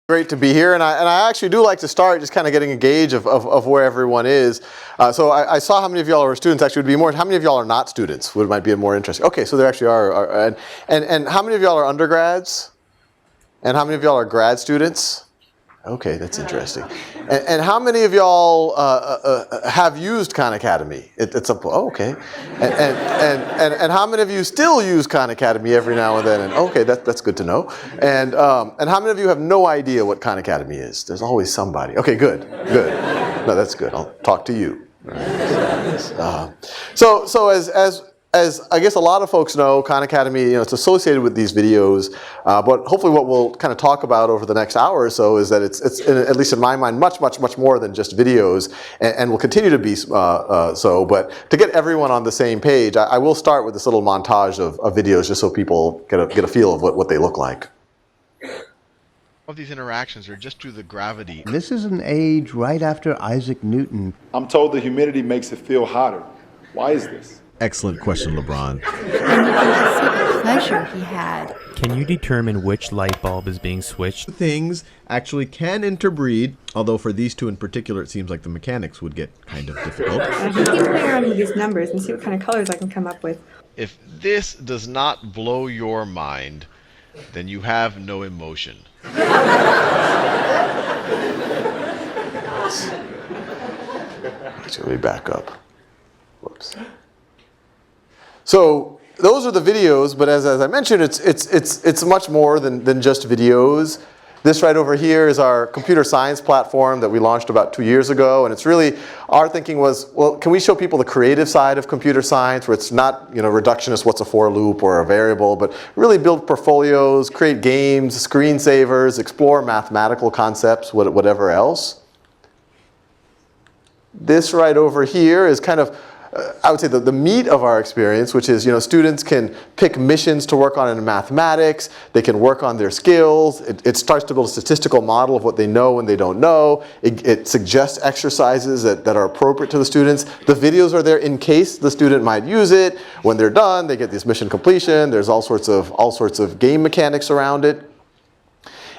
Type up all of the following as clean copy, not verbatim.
Great to be here, and I actually do like to start just kind of getting a gauge of where everyone is. So I saw how many of y'all are students. Actually, would be more. How many of y'all are not students? Would might be more interesting. Okay, so there actually are and how many of y'all are undergrads? And how many of y'all are grad students? Okay, that's interesting. And how many of y'all have used Khan Academy? Okay. And how many of you still use Khan Academy every now and then? And okay, that's good to know. And how many of you have no idea what Khan Academy is? There's always somebody. Okay, good. No, that's good. I'll talk to you. So as I guess a lot of folks know, Khan Academy, it's associated with these videos, but hopefully what we'll kind of talk about over the next hour or so is that it's at least in my mind, much more than just videos, and will continue to be so. But to get everyone on the same page, I will start with this little montage of videos just so people get a feel of what they look like. All these interactions are just through the gravity. This is an age right after Isaac Newton. I'm told the humidity makes it feel hotter. Why is this? Excellent question, LeBron. And you can see the pleasure he had. Can you determine which light bulb is being switched? Things actually can interbreed, although for these two in particular, it seems like the mechanics would get kind of difficult. I can keep playing around with these numbers and see what kind of colors I can come up with. If this does not blow your mind, then you have no emotion. Let me back up. Whoops. So those are the videos, but as I mentioned, it's much more than just videos. This right over here is our computer science platform that we launched about 2 years ago, and it's really, our thinking was, well, can we show people the creative side of computer science where it's not reductionist, what's a for loop or a variable, but really build portfolios, create games, screensavers, explore mathematical concepts, whatever else. This right over here is kind of, I would say the meat of our experience, which is, students can pick missions to work on in mathematics, they can work on their skills, it starts to build a statistical model of what they know and they don't know, it suggests exercises that are appropriate to the students. The videos are there in case the student might use it. When they're done, they get this mission completion, there's all sorts of game mechanics around it.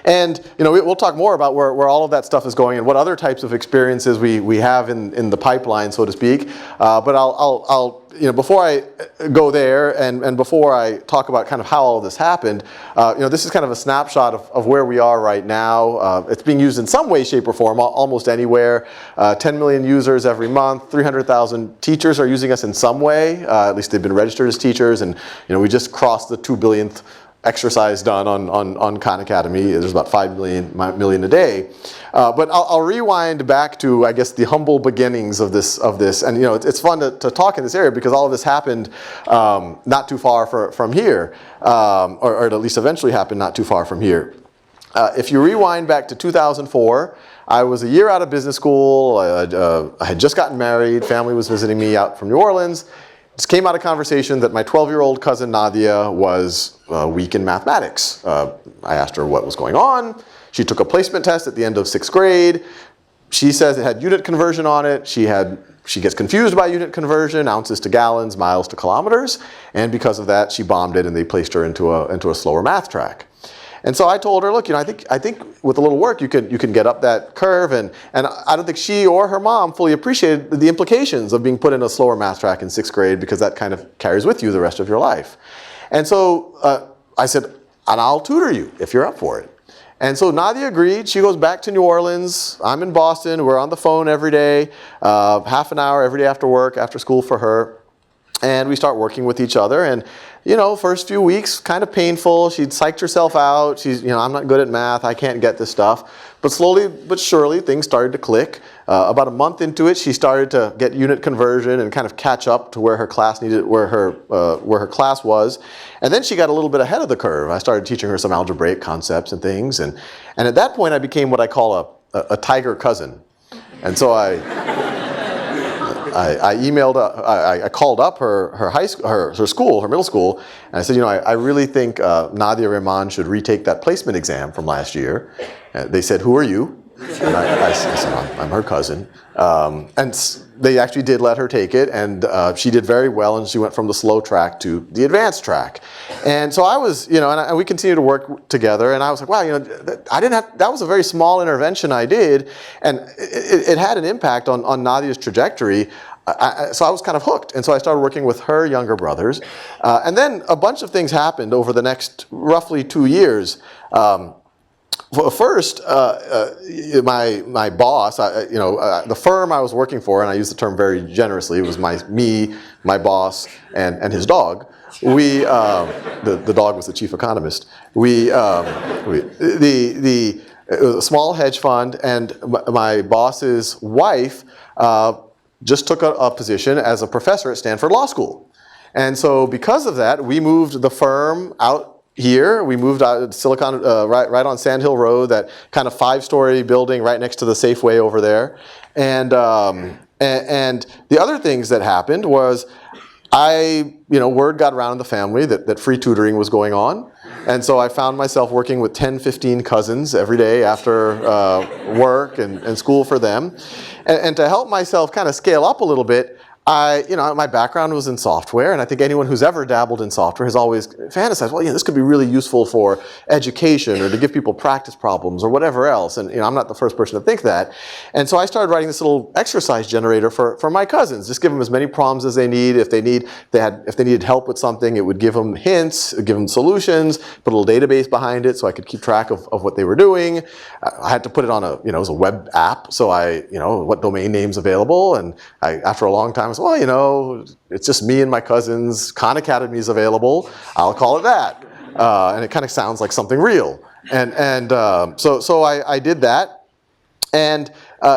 And we'll talk more about where all of that stuff is going and what other types of experiences we have in the pipeline, so to speak. But I'll before I go there and before I talk about kind of how all of this happened, this is kind of a snapshot of where we are right now. It's being used in some way, shape, or form, almost anywhere. 10 million users every month. 300,000 teachers are using us in some way. At least they've been registered as teachers, and we just crossed the 2 billionth exercise done on Khan Academy. There's about 5 million a day. But I'll rewind back to, I guess, the humble beginnings of this. And it's fun to talk in this area because all of this happened not too far from here, or at least eventually happened not too far from here. If you rewind back to 2004, I was a year out of business school. I had just gotten married. Family was visiting me out from New Orleans. This came out of conversation that my 12-year-old cousin Nadia was weak in mathematics. I asked her what was going on. She took a placement test at the end of 6th grade. She says it had unit conversion on it. She gets confused by unit conversion, ounces to gallons, miles to kilometers, and because of that, she bombed it, and they placed her into a slower math track. And so I told her, look, I think with a little work you can get up that curve, and I don't think she or her mom fully appreciated the implications of being put in a slower math track in 6th grade, because that kind of carries with you the rest of your life. And so I said, and I'll tutor you if you're up for it. And so Nadia agreed. She goes back to New Orleans. I'm in Boston. We're on the phone every day, half an hour every day after work, after school for her. And we start working with each other, and first few weeks kind of painful. She'd psyched herself out. She's, I'm not good at math. I can't get this stuff. But slowly but surely, things started to click. About a month into it, she started to get unit conversion and kind of catch up to where her class where her class was. And then she got a little bit ahead of the curve. I started teaching her some algebraic concepts and things, and at that point, I became what I call a tiger cousin. And so I called up her high school, her school, her middle school, and I said, I really think Nadia Rahman should retake that placement exam from last year. They said, who are you? And I said, I'm her cousin. They actually did let her take it, and she did very well, and she went from the slow track to the advanced track. And so I was, and we continued to work together, and I was like, wow, that was a very small intervention I did, and it had an impact on Nadia's trajectory. So I was kind of hooked, and so I started working with her younger brothers. And then a bunch of things happened over the next roughly 2 years. First, my boss, the firm I was working for, and I use the term very generously, it was me, my boss, and his dog. The dog was the chief economist. It was a small hedge fund, and my boss's wife just took a position as a professor at Stanford Law School. And so because of that, we moved the firm out here. We moved out to Silicon, right on Sand Hill Road, that kind of 5-story building right next to the Safeway over there. And the other things that happened was word got around in the family that free tutoring was going on. And so I found myself working with 10, 15 cousins every day after work and school for them. And to help myself kind of scale up a little bit, my background was in software, and I think anyone who's ever dabbled in software has always fantasized, well, this could be really useful for education or to give people practice problems or whatever else. And I'm not the first person to think that. And so I started writing this little exercise generator for my cousins. Just give them as many problems as they need. If they needed help with something, it would give them hints, give them solutions, put a little database behind it so I could keep track of what they were doing. I had to put it on it was a web app, so what domain names available. And after a long time, I said, well, it's just me and my cousins. Khan Academy is available. I'll call it that. And it kind of sounds like something real. So I did that. And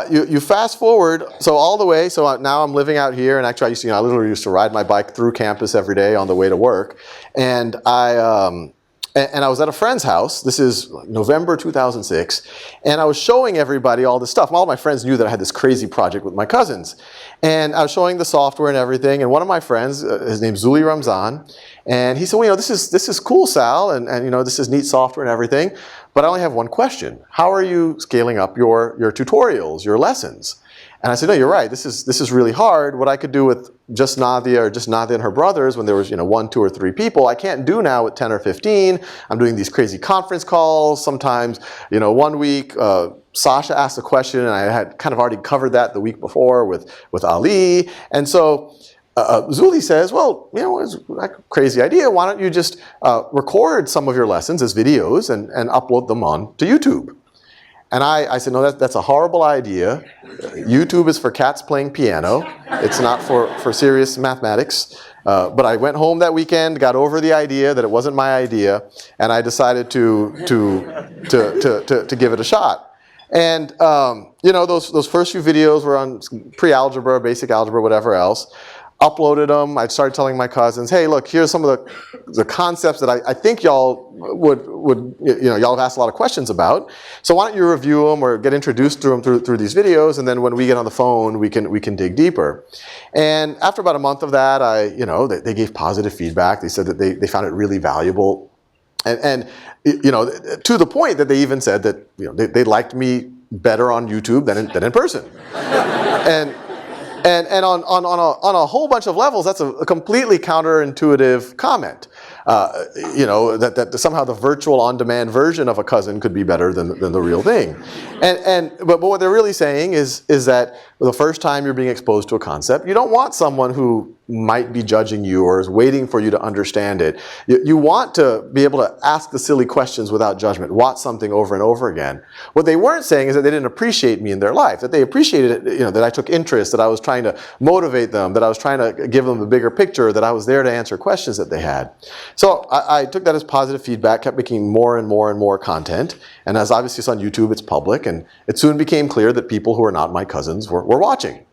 you fast forward, so all the way, so now I'm living out here, and actually I literally used to ride my bike through campus every day on the way to work. And I was at a friend's house. This is November 2006. And I was showing everybody all this stuff. All my friends knew that I had this crazy project with my cousins. And I was showing the software and everything. And one of my friends, his name's Zuli Ramzan, and he said, well, this is cool, Sal, and this is neat software and everything. But I only have one question. How are you scaling up your tutorials, your lessons? And I said, no, you're right. This is really hard. What I could do with just Nadia and her brothers when there was 1, 2, or 3 people, I can't do now with 10 or 15. I'm doing these crazy conference calls. Sometimes, 1 week, Sasha asked a question, and I had kind of already covered that the week before with Ali. And so Zuli says, well, it's like a crazy idea. Why don't you just record some of your lessons as videos and upload them on to YouTube? And I said, no, that's a horrible idea. YouTube is for cats playing piano. It's not for serious mathematics. But I went home that weekend, got over the idea that it wasn't my idea, and I decided to give it a shot. And those first few videos were on pre-algebra, basic algebra, whatever else. Uploaded them. I started telling my cousins, hey, look, here's some of the concepts that I think y'all would y'all have asked a lot of questions about. So why don't you review them or get introduced to them through these videos, and then when we get on the phone, we can dig deeper. And after about a month of that, they gave positive feedback. They said that they found it really valuable, and to the point that they even said that they liked me better on YouTube than in person. And on a whole bunch of levels, that's a completely counterintuitive comment. That somehow the virtual on-demand version of a cousin could be better than the real thing. But what they're really saying is that the first time you're being exposed to a concept, you don't want someone who might be judging you or is waiting for you to understand it. You want to be able to ask the silly questions without judgment, watch something over and over again. What they weren't saying is that they didn't appreciate me in their life, that they appreciated it, that I took interest, that I was trying to motivate them, that I was trying to give them the bigger picture, that I was there to answer questions that they had. So I took that as positive feedback, kept making more and more and more content. And as obviously it's on YouTube, it's public, and it soon became clear that people who are not my cousins were watching.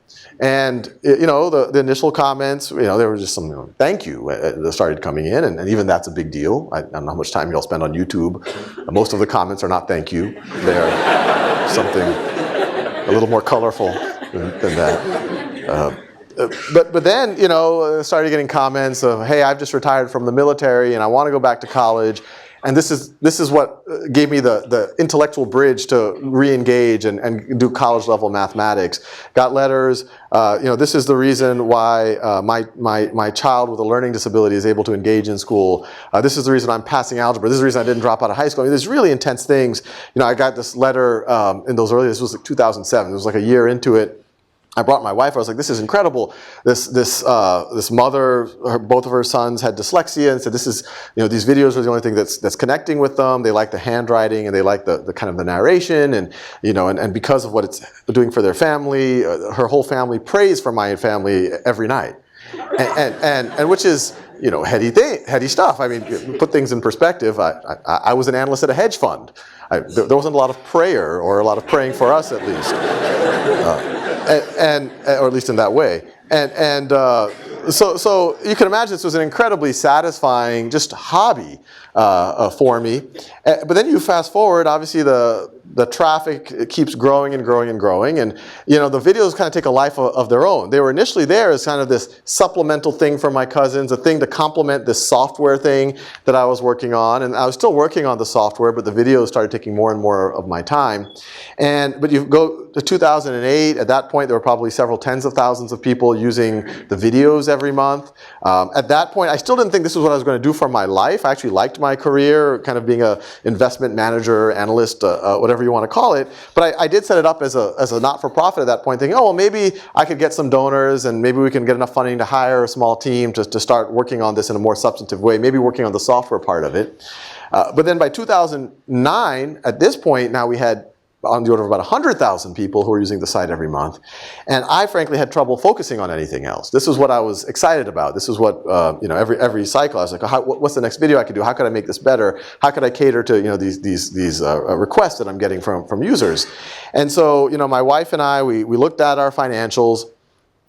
And the initial comments, there were just some thank you that started coming in, and even that's a big deal. I don't know how much time y'all spend on YouTube. Most of the comments are not thank you. They're something a little more colorful than that. But then, started getting comments of, hey, I've just retired from the military and I want to go back to college. And this is what gave me the intellectual bridge to re-engage and do college level mathematics. Got letters. This is the reason why my child with a learning disability is able to engage in school. This is the reason I'm passing algebra. This is the reason I didn't drop out of high school. I mean, there's really intense things. I got this letter in those early. This was like 2007. It was like a year into it. I brought my wife. I was like, "This is incredible." This mother, both of her sons had dyslexia, and said, "This is, these videos are the only thing that's connecting with them. They like the handwriting and they like the kind of the narration, and because of what it's doing for their family, her whole family prays for my family every night, and which is heady stuff. I mean, put things in perspective. I was an analyst at a hedge fund. There wasn't a lot of prayer or a lot of praying for us, at least." Or at least in that way, so you can imagine this was an incredibly satisfying just hobby for me. But then you fast forward, obviously the traffic keeps growing and growing and growing, and the videos kind of take a life of their own. They were initially there as kind of this supplemental thing for my cousins, a thing to complement this software thing that I was working on, and I was still working on the software, but the videos started taking more and more of my time. But you go to 2008, at that point there were probably several tens of thousands of people using the videos every month. At that point I still didn't think this was what I was going to do for my life. I actually liked my career, kind of being an investment manager, analyst, whatever you want to call it. But I did set it up as a not-for-profit at that point, thinking, oh, well, maybe I could get some donors and maybe we can get enough funding to hire a small team to start working on this in a more substantive way, maybe working on the software part of it. But then by 2009, at this point, now we had on the order of about 100,000 people who were using the site every month. And I frankly had trouble focusing on anything else. This is what I was excited about. This is what, every cycle I was like, what's the next video I could do? How could I make this better? How could I cater to, these requests that I'm getting from users? And so, my wife and I, we looked at our financials.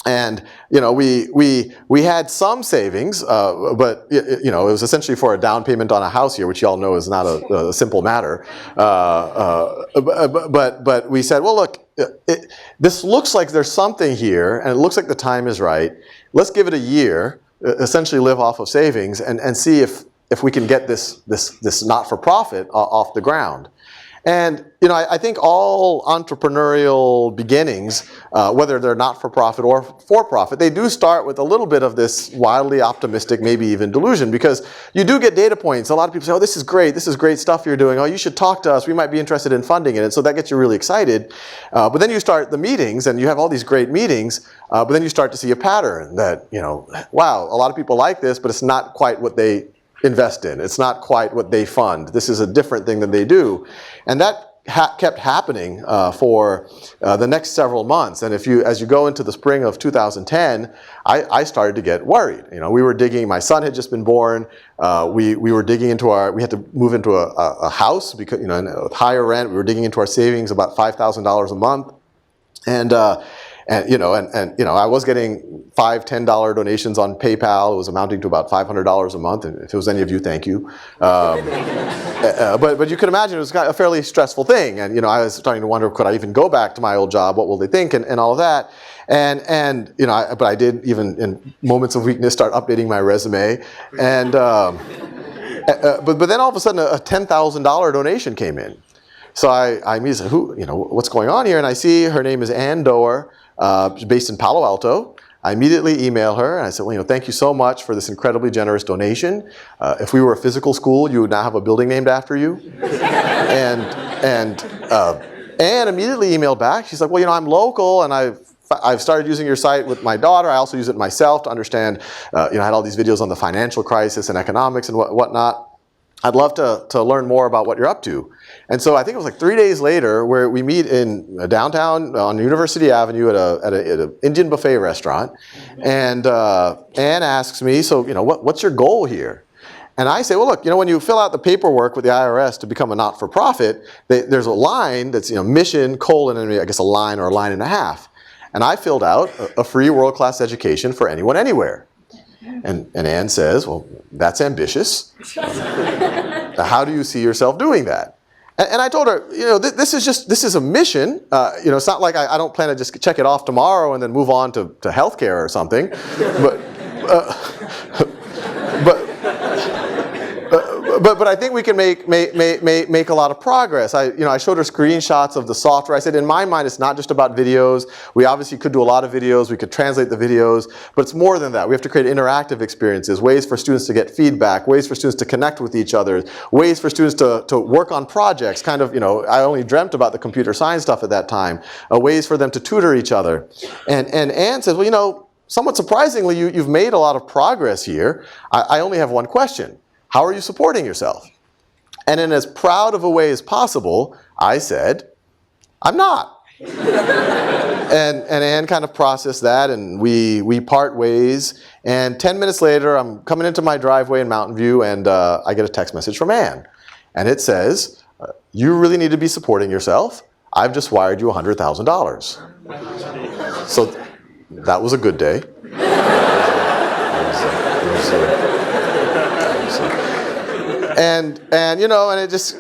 And we had some savings, but it was essentially for a down payment on a house here, which you all know is not a simple matter. But we said, well, look, this looks like there's something here, and it looks like the time is right. Let's give it a year, essentially live off of savings, and see if we can get this not-for-profit off the ground. And I think all entrepreneurial beginnings, whether they're not-for-profit or for-profit, they do start with a little bit of this wildly optimistic, maybe even delusion, because you do get data points. A lot of people say, oh, this is great stuff you're doing. Oh, you should talk to us. We might be interested in funding it. And so that gets you really excited. But then you start the meetings, and you have all these great meetings, but then you start to see a pattern that, wow, a lot of people like this, but it's not quite what they invest in. It's not quite what they fund. This is a different thing than they do. And that kept happening for the next several months. And as you go into the spring of 2010, I started to get worried. We were digging, my son had just been born. We were digging into we had to move into a house because, with higher rent. We were digging into our savings, about $5,000 a month. And I was getting $5, $10 donations on PayPal. It was amounting to about $500 a month. And if it was any of you, thank you. But you can imagine it was a fairly stressful thing. And I was starting to wonder, could I even go back to my old job? What will they think? And all of that. But I did, even in moments of weakness, start updating my resume. And but then all of a sudden, a $10,000 donation came in. So I immediately said, what's going on here? And I see her name is Ann Doer. She's based in Palo Alto. I immediately email her and I said, well, thank you so much for this incredibly generous donation. If we were a physical school, you would now have a building named after you. And Ann immediately emailed back. She's like, well, I'm local and I've started using your site with my daughter. I also use it myself to understand, I had all these videos on the financial crisis and economics and whatnot. I'd love to learn more about what you're up to. And so I think it was like 3 days later where we meet in downtown on University Avenue at an Indian buffet restaurant. And Ann asks me, so, what's your goal here? And I say, well, look, when you fill out the paperwork with the IRS to become a not-for-profit, there's a line that's, mission, colon, and I guess a line or a line and a half. And I filled out a free world-class education for anyone, anywhere. And Ann says, well, that's ambitious. How do you see yourself doing that? And I told her, this is a mission. It's not like I don't plan to just check it off tomorrow and then move on to healthcare or something. But but I think we can make a lot of progress. I showed her screenshots of the software. I said, in my mind, it's not just about videos. We obviously could do a lot of videos. We could translate the videos, but it's more than that. We have to create interactive experiences, ways for students to get feedback, ways for students to connect with each other, ways for students to work on projects. Kind of, I only dreamt about the computer science stuff at that time. Ways for them to tutor each other. And Anne says, well, somewhat surprisingly, you've made a lot of progress here. I only have one question. How are you supporting yourself? And in as proud of a way as possible, I said, I'm not. and Anne kind of processed that, and we part ways. And 10 minutes later, I'm coming into my driveway in Mountain View, and I get a text message from Anne. And it says, you really need to be supporting yourself. I've just wired you $100,000. So that was a good day. And it just,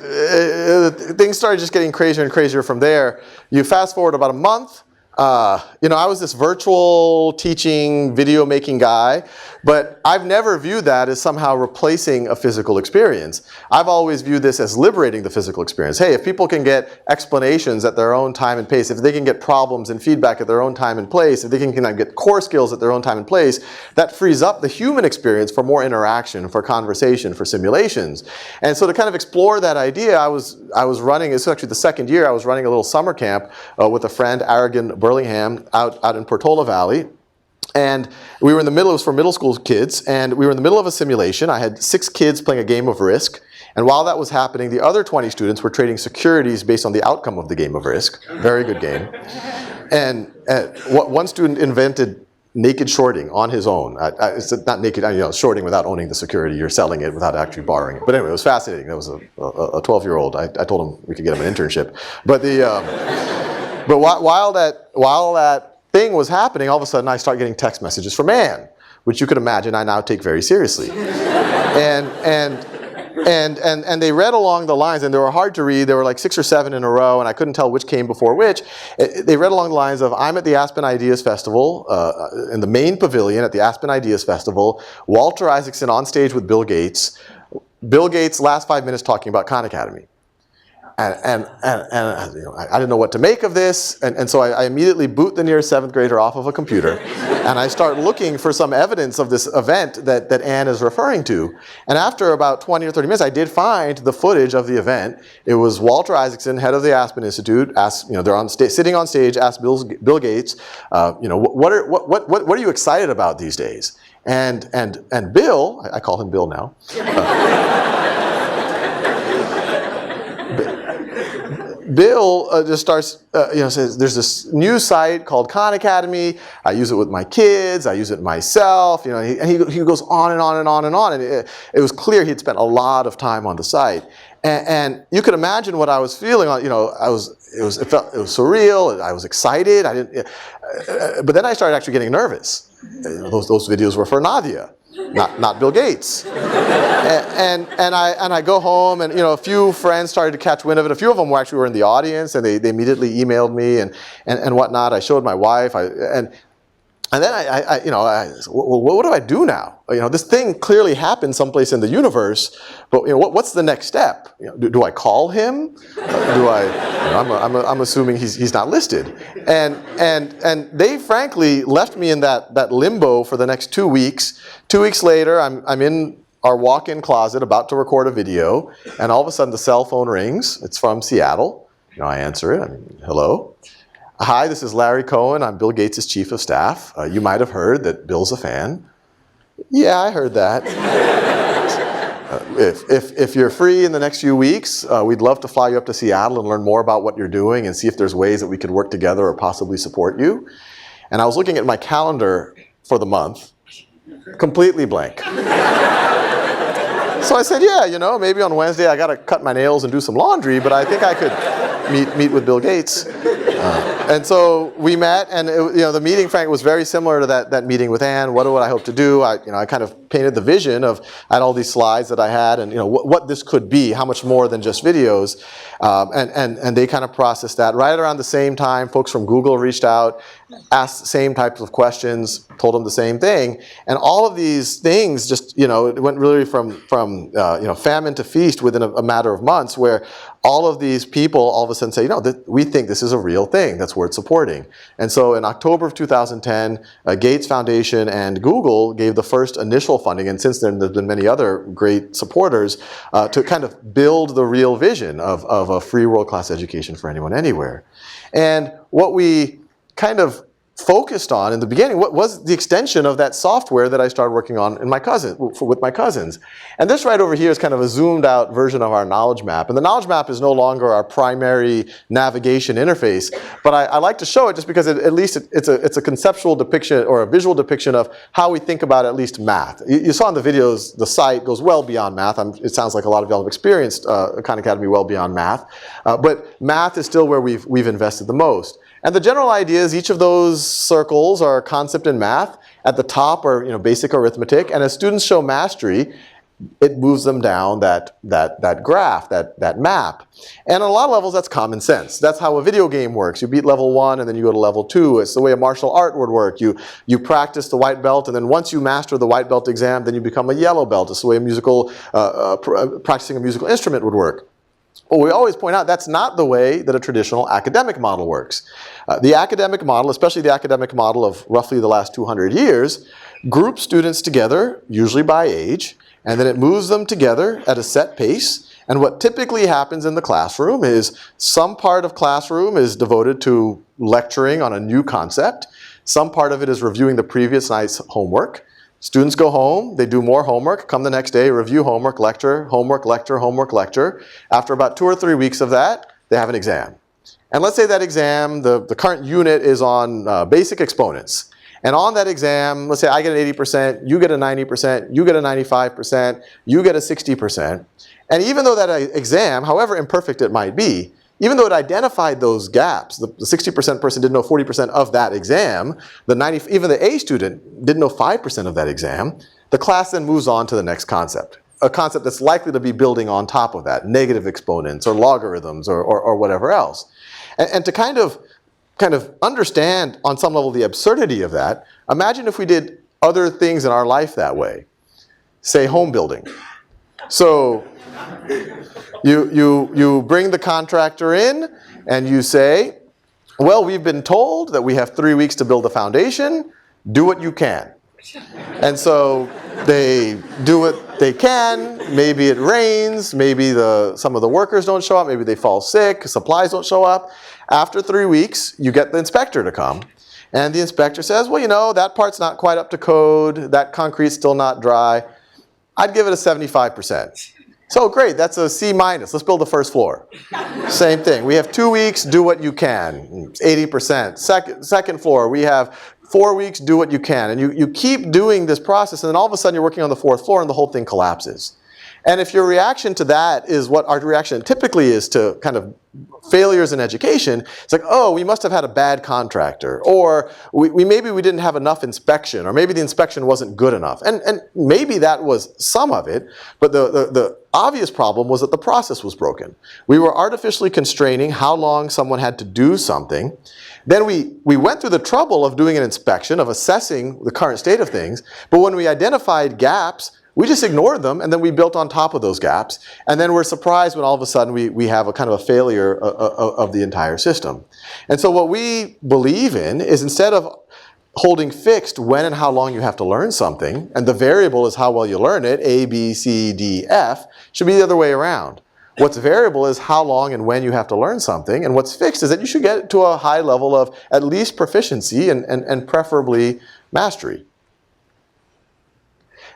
things started just getting crazier and crazier from there. You fast forward about a month. I was this virtual teaching, video making guy, but I've never viewed that as somehow replacing a physical experience. I've always viewed this as liberating the physical experience. Hey, if people can get explanations at their own time and pace, if they can get problems and feedback at their own time and place, if they can get core skills at their own time and place, that frees up the human experience for more interaction, for conversation, for simulations. And so to kind of explore that idea, I was running, it's actually the second year, I was running a little summer camp with a friend, Aragon Burlingham, out in Portola Valley. And we were in the middle, it was for middle school kids, and we were in the middle of a simulation. I had 6 kids playing a game of Risk. And while that was happening, the other 20 students were trading securities based on the outcome of the game of Risk. Very good game. And one student invented naked shorting on his own. It's not naked, shorting without owning the security. You're selling it without actually borrowing it. But anyway, it was fascinating. That was a 12-year-old. I told him we could get him an internship. But while that thing was happening, all of a sudden I start getting text messages from Anne, which you could imagine I now take very seriously. And they read along the lines, and they were hard to read. There were like 6 or 7 in a row, and I couldn't tell which came before which. They read along the lines of, I'm at the Aspen Ideas Festival, in the main pavilion at the Aspen Ideas Festival, Walter Isaacson on stage with Bill Gates. Bill Gates last 5 minutes talking about Khan Academy. And I didn't know what to make of this, and so I immediately boot the nearest 7th grader off of a computer, and I start looking for some evidence of this event that Anne is referring to. And after about 20 or 30 minutes, I did find the footage of the event. It was Walter Isaacson, head of the Aspen Institute, they're sitting on stage, asked Bill Gates, what are you excited about these days? And Bill, I call him Bill now. Bill just starts, says, there's this new site called Khan Academy. I use it with my kids. I use it myself. And he goes on and on and on and on. And it was clear he'd spent a lot of time on the site. And you could imagine what I was feeling. It was surreal. I was excited. But then I started actually getting nervous. Those videos were for Nadia, not Bill Gates. And I go home, and a few friends started to catch wind of it. A few of them were in the audience, and they immediately emailed me and whatnot. I showed my wife, and then I said, well, what do I do now? This thing clearly happened someplace in the universe, but what's the next step? Do I call him? I'm assuming he's not listed, and they frankly left me in that limbo for the next 2 weeks. 2 weeks later, I'm in our walk-in closet about to record a video, and all of a sudden the cell phone rings. It's from Seattle. I answer it. Hello. Hi, this is Larry Cohen. I'm Bill Gates' chief of staff. You might have heard that Bill's a fan. Yeah, I heard that. If you're free in the next few weeks, we'd love to fly you up to Seattle and learn more about what you're doing and see if there's ways that we could work together or possibly support you. And I was looking at my calendar for the month, completely blank. So I said, yeah, maybe on Wednesday I got to cut my nails and do some laundry, but I think I could meet with Bill Gates. And so we met, and the meeting, Frank, was very similar to that meeting with Anne. What would I hope to do? I kind of painted the vision of, I had all these slides that I had, and what this could be, how much more than just videos, and they kind of processed that. Right around the same time, folks from Google reached out, asked the same types of questions, told them the same thing, and all of these things just it went really from famine to feast within a matter of months, where all of these people all of a sudden say, we think this is a real thing that's worth supporting. And so in October of 2010, Gates Foundation and Google gave the first initial funding, and since then there's been many other great supporters to kind of build the real vision of a free world-class education for anyone, anywhere. And what we kind of focused on in the beginning was the extension of that software that I started working on with my cousins. And this right over here is kind of a zoomed out version of our knowledge map. And the knowledge map is no longer our primary navigation interface, but I like to show it just because at least it's a conceptual depiction or a visual depiction of how we think about at least math. You saw in the videos, the site goes well beyond math. It sounds like a lot of y'all have experienced Khan Academy well beyond math, but math is still where we've invested the most. And the general idea is each of those circles are a concept in math. At the top are basic arithmetic, and as students show mastery, it moves them down that graph, that map. And on a lot of levels, that's common sense. That's how a video game works. You beat level 1, and then you go to level 2. It's the way a martial art would work. You practice the white belt, and then once you master the white belt exam, then you become a yellow belt. It's the way practicing a musical instrument would work. But we always point out that's not the way that a traditional academic model works. The academic model, especially the academic model of roughly the last 200 years, groups students together, usually by age, and then it moves them together at a set pace. And what typically happens in the classroom is some part of classroom is devoted to lecturing on a new concept. Some part of it is reviewing the previous night's homework. Students go home, they do more homework, come the next day, review homework, lecture, homework, lecture, homework, lecture. After about 2 or 3 weeks of that, they have an exam. And let's say that exam, the current unit is on basic exponents. And on that exam, let's say I get an 80%, you get a 90%, you get a 95%, you get a 60%. And even though that exam, however imperfect it might be, even though it identified those gaps, the 60% person didn't know 40% of that exam, even the A student didn't know 5% of that exam, the class then moves on to the next concept. A concept that's likely to be building on top of that, negative exponents or logarithms or whatever else. And to kind of understand on some level the absurdity of that, imagine if we did other things in our life that way. Say home building. So you bring the contractor in and you say, well, we've been told that we have 3 weeks to build a foundation. Do what you can. And so they do what they can. Maybe it rains. Maybe some of the workers don't show up. Maybe they fall sick. Supplies don't show up. After 3 weeks, you get the inspector to come. And the inspector says, well, that part's not quite up to code. That concrete's still not dry. I'd give it a 75%. So great, that's a C-. Let's build the first floor. Same thing. We have 2 weeks, do what you can. 80%. Second floor, we have 4 weeks, do what you can. And you keep doing this process, and then all of a sudden you're working on the 4th floor and the whole thing collapses. And if your reaction to that is what our reaction typically is to kind of failures in education, it's like, oh, we must have had a bad contractor, or maybe we didn't have enough inspection, or maybe the inspection wasn't good enough. And maybe that was some of it, but the obvious problem was that the process was broken. We were artificially constraining how long someone had to do something. Then we went through the trouble of doing an inspection, of assessing the current state of things, but when we identified gaps, we just ignored them, and then we built on top of those gaps. And then we're surprised when all of a sudden we have a kind of a failure of the entire system. And so what we believe in is, instead of holding fixed when and how long you have to learn something, and the variable is how well you learn it, A, B, C, D, F, should be the other way around. What's variable is how long and when you have to learn something, and what's fixed is that you should get to a high level of at least proficiency and preferably mastery.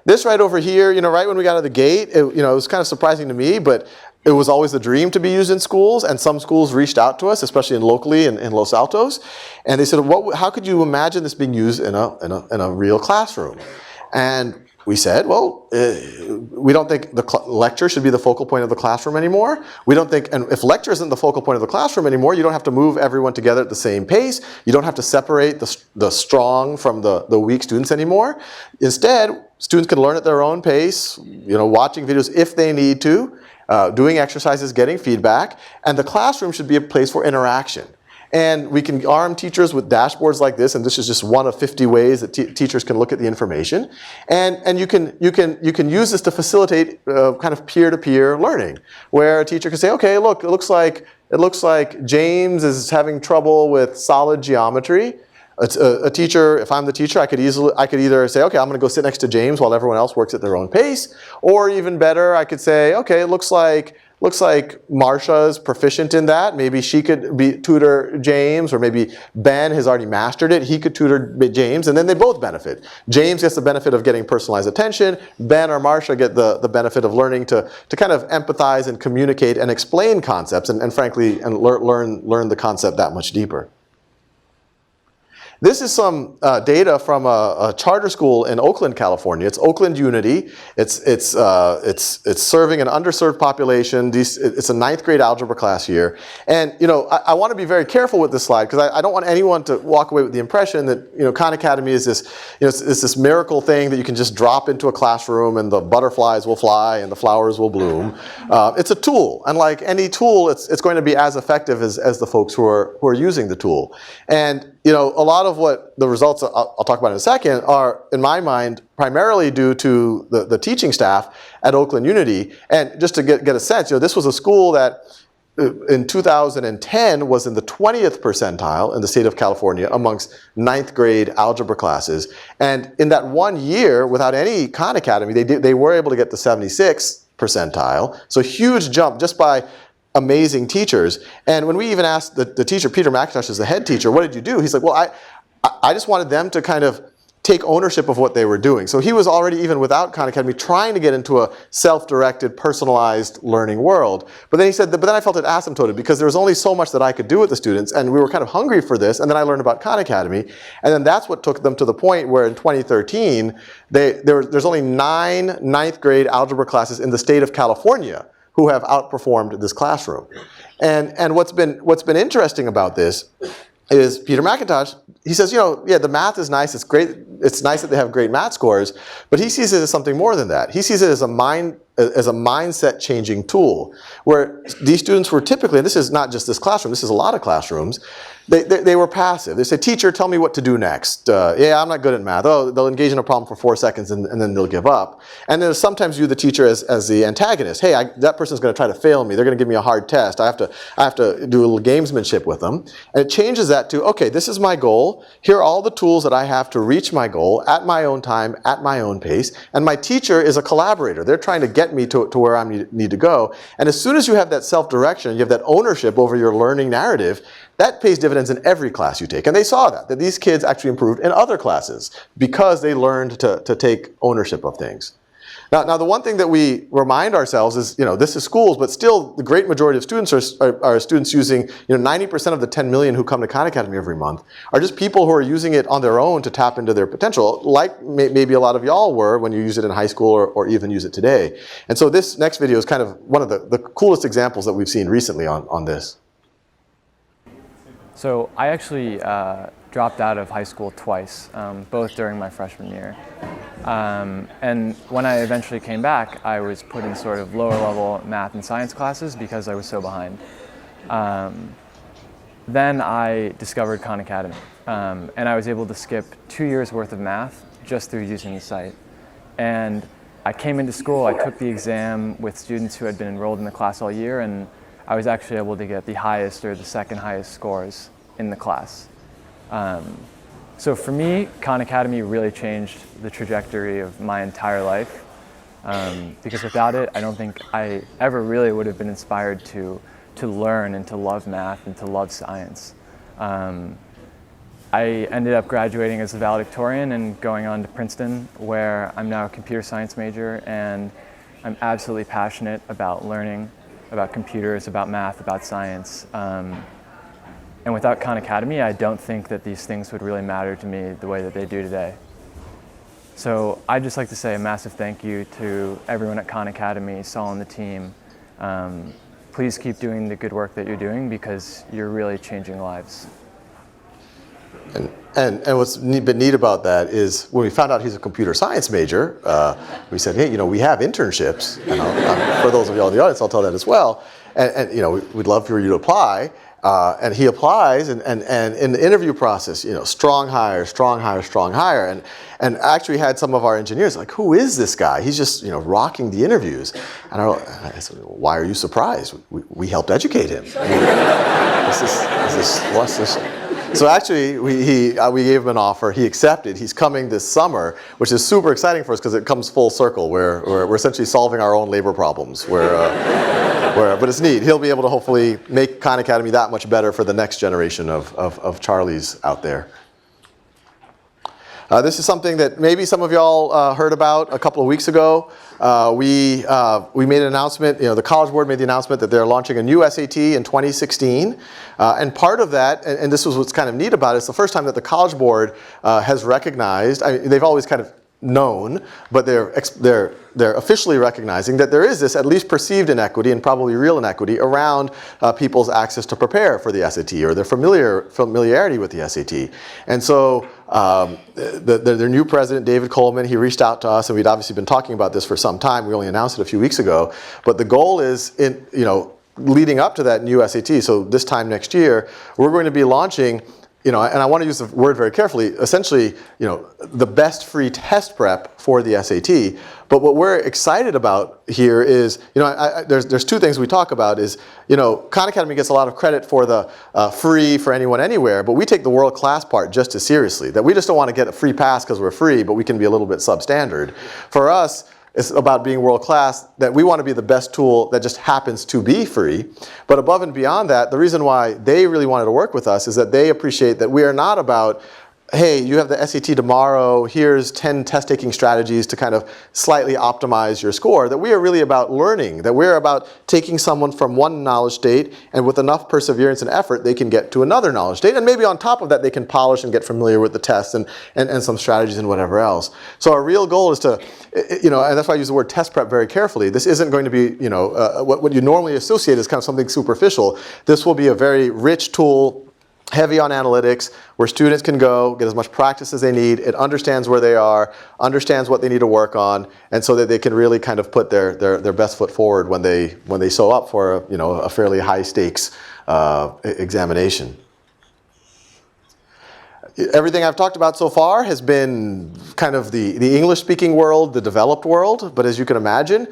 This right over here, right when we got out of the gate, it was kind of surprising to me, but it was always the dream to be used in schools, and some schools reached out to us, especially locally in Los Altos, and they said, how could you imagine this being used in a real classroom? And we said, well, we don't think the lecture should be the focal point of the classroom anymore. We don't think, and if lecture isn't the focal point of the classroom anymore, you don't have to move everyone together at the same pace. You don't have to separate the strong from the weak students anymore. Instead, students can learn at their own pace, watching videos if they need to, doing exercises, getting feedback, and the classroom should be a place for interaction. And we can arm teachers with dashboards like this, and this is just one of 50 ways that teachers can look at the information. And you can use this to facilitate kind of peer-to-peer learning, where a teacher can say, okay, look, it looks like James is having trouble with solid geometry. A teacher, if I'm the teacher, I could either say, okay, I'm going to go sit next to James while everyone else works at their own pace, or even better, I could say, okay, it looks like Marsha is proficient in that. Maybe she could tutor James, or maybe Ben has already mastered it. He could tutor James, and then they both benefit. James gets the benefit of getting personalized attention. Ben or Marsha get the benefit of learning to kind of empathize and communicate and explain concepts, and frankly, and learn the concept that much deeper. This is some data from a charter school in Oakland, California. It's Oakland Unity. It's serving an underserved population. It's a 9th grade algebra class here. And I want to be very careful with this slide, because I don't want anyone to walk away with the impression that Khan Academy is this it's this miracle thing that you can just drop into a classroom and the butterflies will fly and the flowers will bloom. It's a tool, and like any tool, it's going to be as effective as the folks who are using the tool. And a lot of what the results I'll talk about in a second are, in my mind, primarily due to the teaching staff at Oakland Unity. And just to get a sense, this was a school that in 2010 was in the 20th percentile in the state of California amongst 9th grade algebra classes. And in that 1 year, without any Khan Academy, they were able to get the 76th percentile. So huge jump just by amazing teachers. And when we even asked the teacher, Peter McIntosh is the head teacher, what did you do? He's like, well, I just wanted them to kind of take ownership of what they were doing. So he was already, even without Khan Academy, trying to get into a self-directed, personalized learning world. But then he said, but then I felt it asymptoted, because there was only so much that I could do with the students, and we were kind of hungry for this, and then I learned about Khan Academy. And then that's what took them to the point where in 2013, there's only 9 9th grade algebra classes in the state of California who have outperformed this classroom. And what's been interesting about this is Peter McIntosh, he says, yeah, the math is nice, it's great, it's nice that they have great math scores, but he sees it as something more than that. He sees it as a mindset changing tool, where these students were typically, and this is not just this classroom, this is a lot of classrooms, they were passive. They say, teacher, tell me what to do next. Yeah, I'm not good at math. Oh, they'll engage in a problem for 4 seconds and then they'll give up. And then sometimes you, the teacher, as the antagonist. Hey, that person's going to try to fail me. They're going to give me a hard test. I have to do a little gamesmanship with them. And it changes that to, okay, this is my goal. Here are all the tools that I have to reach my goal at my own time, at my own pace. And my teacher is a collaborator. They're trying to get me to where I need to go. And as soon as you have that self-direction, you have that ownership over your learning narrative, that pays dividends in every class you take. And they saw that these kids actually improved in other classes because they learned to take ownership of things. Now, the one thing that we remind ourselves is, this is schools, but still the great majority of students are students using, 90% of the 10 million who come to Khan Academy every month are just people who are using it on their own to tap into their potential, like maybe a lot of y'all were when you use it in high school or even use it today. And so this next video is kind of one of the coolest examples that we've seen recently on this. So I actually dropped out of high school twice, both during my freshman year. And when I eventually came back, I was put in sort of lower level math and science classes because I was so behind. Then I discovered Khan Academy, and I was able to skip 2 years worth of math just through using the site. And I came into school, I took the exam with students who had been enrolled in the class all year, and I was actually able to get the highest or the second highest scores in the class. So for me, Khan Academy really changed the trajectory of my entire life, because without it, I don't think I ever really would have been inspired to learn and to love math and to love science. I ended up graduating as a valedictorian and going on to Princeton, where I'm now a computer science major, and I'm absolutely passionate about learning, about computers, about math, about science. And without Khan Academy, I don't think that these things would really matter to me the way that they do today. So I'd just like to say a massive thank you to everyone at Khan Academy, Sal and the team. Please keep doing the good work that you're doing because you're really changing lives. And what's been neat about that is when we found out he's a computer science major, we said, hey, we have internships. And for those of y'all in the audience, I'll tell that as well. And we'd love for you to apply. And he applies, and in the interview process, strong hire, strong hire, strong hire. And actually had some of our engineers like, who is this guy? He's just, rocking the interviews. And I said, why are you surprised? We helped educate him. What's this? So actually, we gave him an offer. He accepted. He's coming this summer, which is super exciting for us because it comes full circle. We're essentially solving our own labor problems. But it's neat. He'll be able to hopefully make Khan Academy that much better for the next generation of Charlies out there. This is something that maybe some of y'all heard about a couple of weeks ago. We made an announcement, the College Board made the announcement that they're launching a new SAT in 2016. And part of that, and this was what's kind of neat about it, it's the first time that the College Board has recognized, they've always kind of known, but they're officially recognizing that there is this at least perceived inequity and probably real inequity around people's access to prepare for the SAT or their familiarity with the SAT. And so their new president, David Coleman, he reached out to us, and we'd obviously been talking about this for some time. We only announced it a few weeks ago, but the goal is leading up to that new SAT. So this time next year, we're going to be launching, and I want to use the word very carefully, essentially, the best free test prep for the SAT. But what we're excited about here is, there's two things we talk about is, Khan Academy gets a lot of credit for the free for anyone anywhere, but we take the world class part just as seriously. That we just don't want to get a free pass because we're free, but we can be a little bit substandard. For us, it's about being world class, that we want to be the best tool that just happens to be free. But above and beyond that, the reason why they really wanted to work with us is that they appreciate that we are not about, hey, you have the SAT tomorrow, here's 10 test-taking strategies to kind of slightly optimize your score. That we are really about learning, that we're about taking someone from one knowledge state, and with enough perseverance and effort, they can get to another knowledge state. And maybe on top of that, they can polish and get familiar with the tests and some strategies and whatever else. So our real goal is to, and that's why I use the word test prep very carefully. This isn't going to be, what you normally associate as kind of something superficial. This will be a very rich tool, heavy on analytics, where students can go, get as much practice as they need. It understands where they are, understands what they need to work on, and so that they can really kind of put their best foot forward when they show up for a fairly high stakes examination. Everything I've talked about so far has been kind of the English-speaking world, the developed world, but as you can imagine,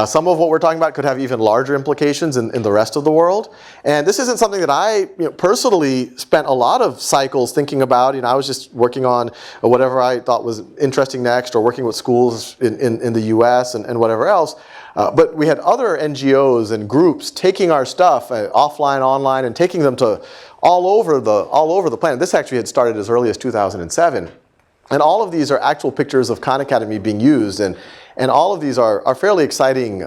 some of what we're talking about could have even larger implications in the rest of the world. And this isn't something that I personally spent a lot of cycles thinking about. I was just working on whatever I thought was interesting next, or working with schools in the US and whatever else. But we had other NGOs and groups taking our stuff offline, online, and taking them to all over the planet. This actually had started as early as 2007. And all of these are actual pictures of Khan Academy being used. And all of these are fairly exciting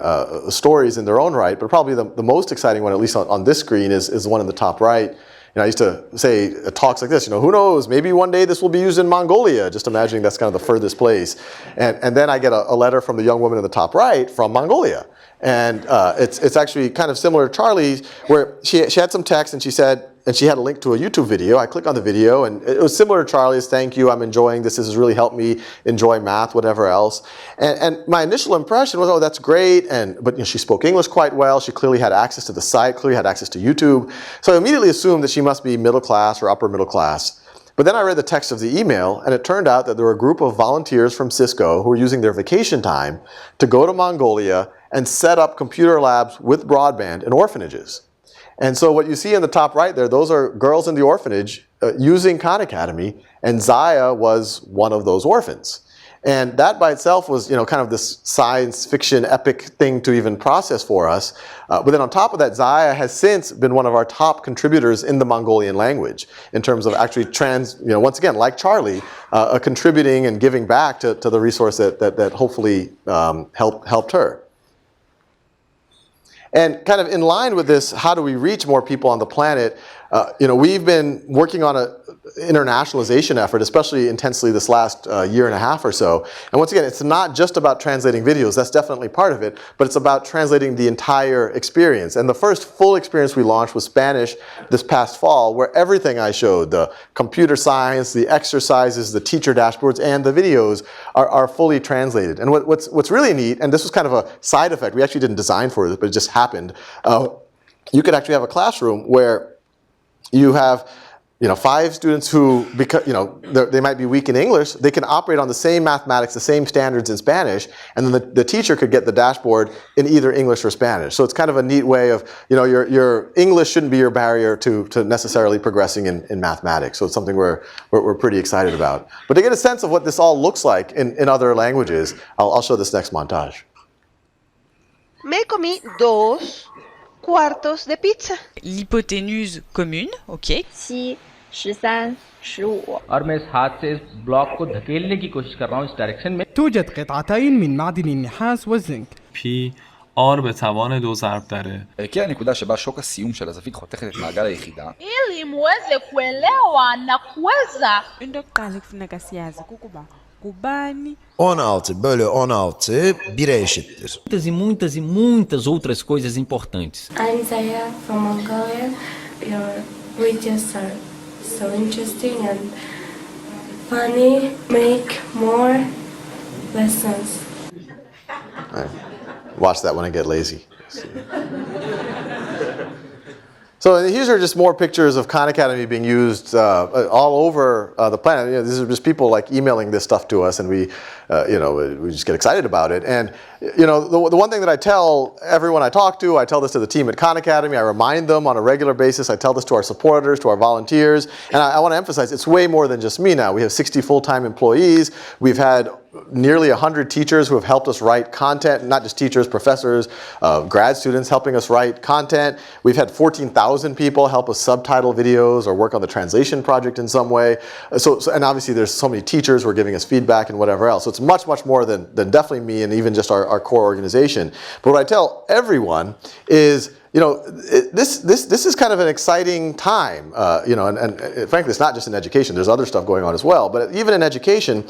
stories in their own right. But probably the most exciting one, at least on this screen, is the one in the top right. I used to say talks like this, who knows, maybe one day this will be used in Mongolia, just imagining that's kind of the furthest place. And then I get a letter from the young woman in the top right from Mongolia. And it's actually kind of similar to Charlie's, where she had some text and she said, and she had a link to a YouTube video. I clicked on the video, and it was similar to Charlie's. Thank you, I'm enjoying this. This has really helped me enjoy math, whatever else. And my initial impression was, oh, that's great. But she spoke English quite well. She clearly had access to the site, clearly had access to YouTube. So I immediately assumed that she must be middle class or upper middle class. But then I read the text of the email, and it turned out that there were a group of volunteers from Cisco who were using their vacation time to go to Mongolia and set up computer labs with broadband in orphanages. And so what you see in the top right there, those are girls in the orphanage using Khan Academy, and Zaya was one of those orphans. And that by itself was, kind of this science fiction epic thing to even process for us. But then on top of that, Zaya has since been one of our top contributors in the Mongolian language in terms of actually once again, like Charlie, contributing and giving back to the resource that hopefully helped her. And kind of in line with this, how do we reach more people on the planet? We've been working on internationalization effort, especially intensely this last year and a half or so. And once again, it's not just about translating videos, that's definitely part of it, but it's about translating the entire experience. And the first full experience we launched was Spanish this past fall, where everything I showed, the computer science, the exercises, the teacher dashboards, and the videos are fully translated. And what's really neat, and this was kind of a side effect, we actually didn't design for this, but it just happened, you could actually have a classroom where you have 5 students who, because they might be weak in English, they can operate on the same mathematics, the same standards in Spanish, and then the teacher could get the dashboard in either English or Spanish. So it's kind of a neat way of, your English shouldn't be your barrier to necessarily progressing in mathematics. So it's something we're pretty excited about. But to get a sense of what this all looks like in other languages, I'll show this next montage. Me comí 2 quartos de pizza. L'hypoténuse commune, ok. 7, 13, 15. और मैं इस हाथ से इस block को धकेलने की कोशिश कर रहा हूँ इस डायरेक्शन में. توجد قطعتين من معدن النحاس والزنك. P R به توان 2 ضرب داره. הגיעה הנקודה שבה שוק הסיום של הזווית חותכת את מעגל היחידה. Ili muweze kuelewa na kuweza. Into yokuqala kufuneka siyazi kukuba kubani 16 bölü 16 1'e eşittir. Muitas e muitas outras coisas importantes. I'm Zaya from Mongolia. Your videos are so interesting and funny. Make more lessons. Watch that when I get lazy. So these are just more pictures of Khan Academy being used all over the planet. These are just people like emailing this stuff to us, and we just get excited about it. And the one thing that I tell everyone I talk to, I tell this to the team at Khan Academy. I remind them on a regular basis. I tell this to our supporters, to our volunteers, and I want to emphasize it's way more than just me now. We have 60 full-time employees. We've had nearly 100 teachers who have helped us write content, not just teachers, professors, grad students helping us write content. We've had 14,000 people help us subtitle videos or work on the translation project in some way. And obviously there's so many teachers who are giving us feedback and whatever else. So it's much, much more than definitely me and even just our core organization. But what I tell everyone is, this is kind of an exciting time, and frankly, it's not just in education. There's other stuff going on as well. But even in education,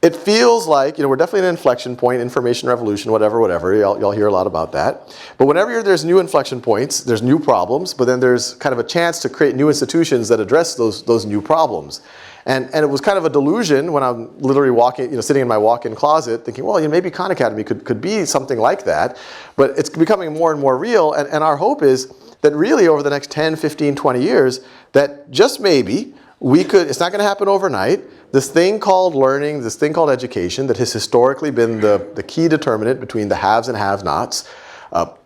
it feels like, we're definitely at an inflection point, information revolution, whatever. Y'all hear a lot about that. But whenever there's new inflection points, there's new problems, but then there's kind of a chance to create new institutions that address those new problems. And it was kind of a delusion when I'm literally walking, sitting in my walk-in closet thinking, well, maybe Khan Academy could be something like that. But it's becoming more and more real. And our hope is that really over the next 10, 15, 20 years, that just maybe it's not going to happen overnight, this thing called learning, this thing called education that has historically been the key determinant between the haves and have-nots,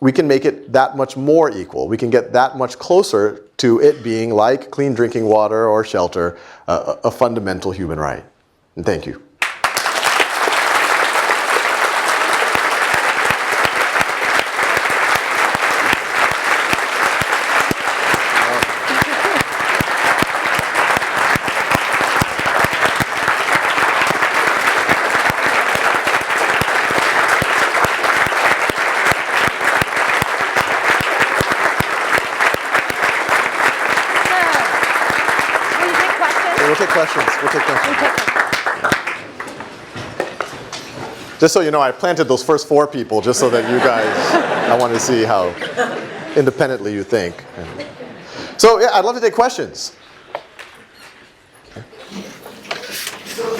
we can make it that much more equal. We can get that much closer to it being like clean drinking water or shelter, a fundamental human right. And thank you. We'll take questions. Just so you know, I planted those first 4 people just so that you guys, I want to see how independently you think. So yeah, I'd love to take questions. So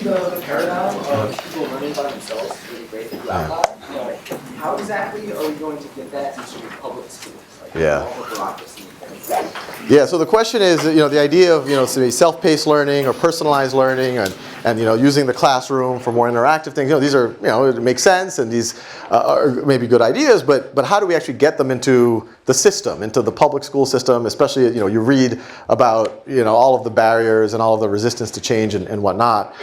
the paradigm of people learning by themselves is really great. How exactly are we going to get that into public schools? Yeah, so the question is, the idea of, self-paced learning or personalized learning and using the classroom for more interactive things, these are, it makes sense and these are maybe good ideas, but how do we actually get them into the system, into the public school system, especially, you read about, all of the barriers and all of the resistance to change and whatnot.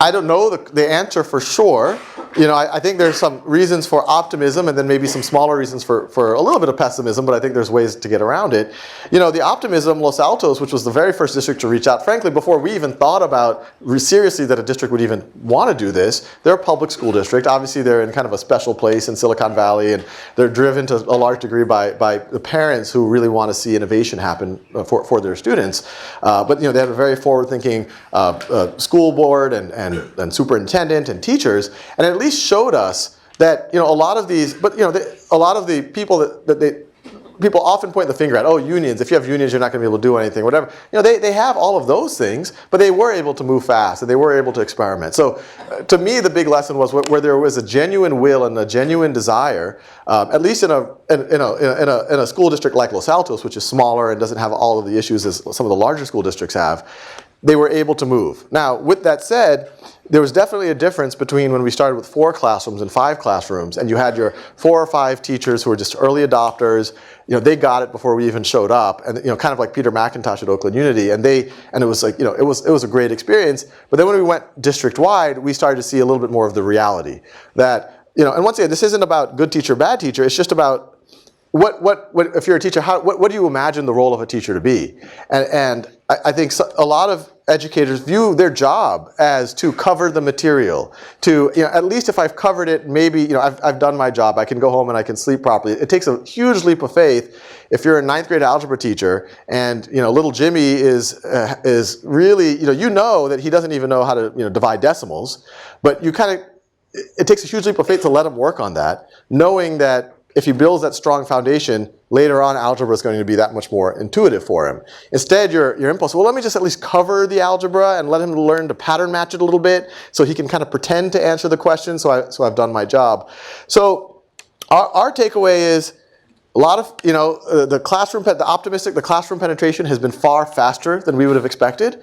I don't know the answer for sure. I think there's some reasons for optimism and then maybe some smaller reasons for a little bit of pessimism, but I think there's ways to get around it. The optimism, Los Altos, which was the very first district to reach out, frankly, before we even thought about seriously that a district would even want to do this, they're a public school district. Obviously, they're in kind of a special place in Silicon Valley, and they're driven to a large degree by the parents who really want to see innovation happen for their students. But they have a very forward-thinking school board and superintendent and teachers, and at least showed us that a lot of these, but a lot of the people people often point the finger at, oh, unions. If you have unions, you're not going to be able to do anything, whatever. They have all of those things, but they were able to move fast and they were able to experiment. So, to me, the big lesson was where there was a genuine will and a genuine desire, at least in a school district like Los Altos, which is smaller and doesn't have all of the issues as some of the larger school districts have. They were able to move. Now, with that said, there was definitely a difference between when we started with 4 classrooms and 5 classrooms, and you had your 4 or 5 teachers who were just early adopters. They got it before we even showed up, and kind of like Peter McIntosh at Oakland Unity, and it was like it was a great experience. But then when we went district wide, we started to see a little bit more of the reality that and once again, this isn't about good teacher, bad teacher. It's just about what if you're a teacher, what do you imagine the role of a teacher to be? And I think a lot of educators view their job as to cover the material, to at least if I've covered it, maybe I've done my job. I can go home and I can sleep properly. It takes a huge leap of faith if you're a 9th grade algebra teacher and little Jimmy is really that he doesn't even know how to divide decimals, but it takes a huge leap of faith to let him work on that, knowing that if he builds that strong foundation, later on algebra is going to be that much more intuitive for him. Instead, your impulse, well, let me just at least cover the algebra and let him learn to pattern match it a little bit so he can kind of pretend to answer the question, so I've done my job. So our takeaway is a lot of, the classroom penetration has been far faster than we would have expected.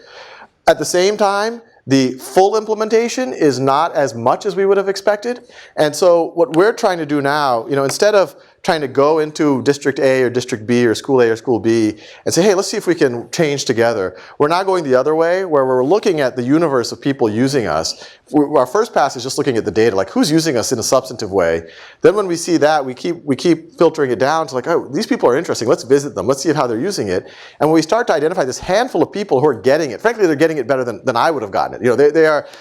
At the same time, the full implementation is not as much as we would have expected. And so what we're trying to do now, instead of trying to go into District A or District B or School A or School B and say, hey, let's see if we can change together. We're now going the other way, where we're looking at the universe of people using us. Our first pass is just looking at the data, like who's using us in a substantive way. Then when we see that, we keep filtering it down to like, oh, these people are interesting. Let's visit them. Let's see how they're using it. And when we start to identify this handful of people who are getting it, frankly, they're getting it better than I would have gotten it.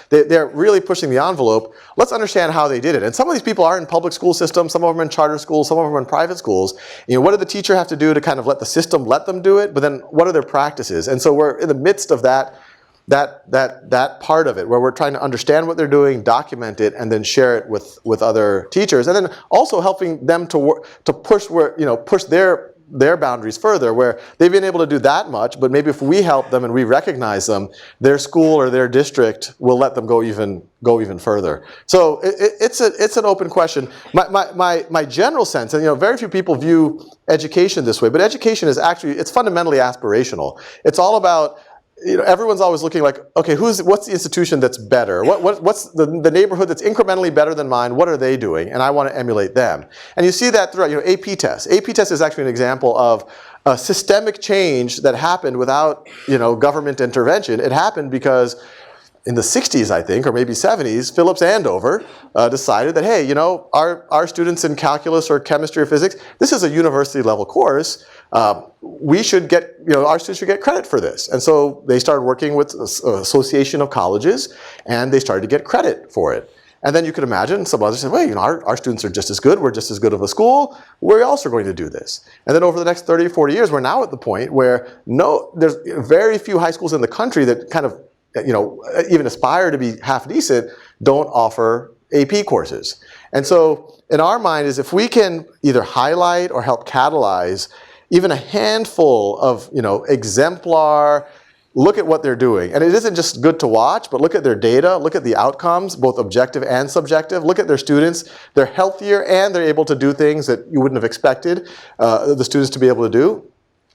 They're really pushing the envelope. Let's understand how they did it. And some of these people are in public school systems. Some of them are in charter schools. Some of them are in private schools. What did the teacher have to do to kind of let the system let them do it? But then what are their practices? And so we're in the midst of that part of it, where we're trying to understand what they're doing, document it, and then share it with other teachers, and then also helping them to push their boundaries further, where they've been able to do that much, but maybe if we help them and we recognize them, their school or their district will let them go even further. So it's an open question. My general sense, and very few people view education this way, but education is it's fundamentally aspirational. It's all about everyone's always looking like, okay, what's the institution that's better? What's the neighborhood that's incrementally better than mine? What are they doing? And I want to emulate them. And you see that throughout, AP tests. AP test is actually an example of a systemic change that happened without, government intervention. It happened because in the 60s, I think, or maybe 70s, Phillips Andover decided that, hey, our students in calculus or chemistry or physics, this is a university level course. We should get, our students should get credit for this. And so they started working with an association of colleges, and they started to get credit for it. And then you could imagine some others said, wait, our students are just as good. We're just as good of a school. We're also going to do this. And then over the next 30 or 40 years, we're now at the point where there's very few high schools in the country that kind of, even aspire to be half decent, don't offer AP courses. And so in our mind is if we can either highlight or help catalyze even a handful of, exemplar, look at what they're doing. And it isn't just good to watch, but look at their data, look at the outcomes, both objective and subjective. Look at their students. They're healthier and they're able to do things that you wouldn't have expected the students to be able to do.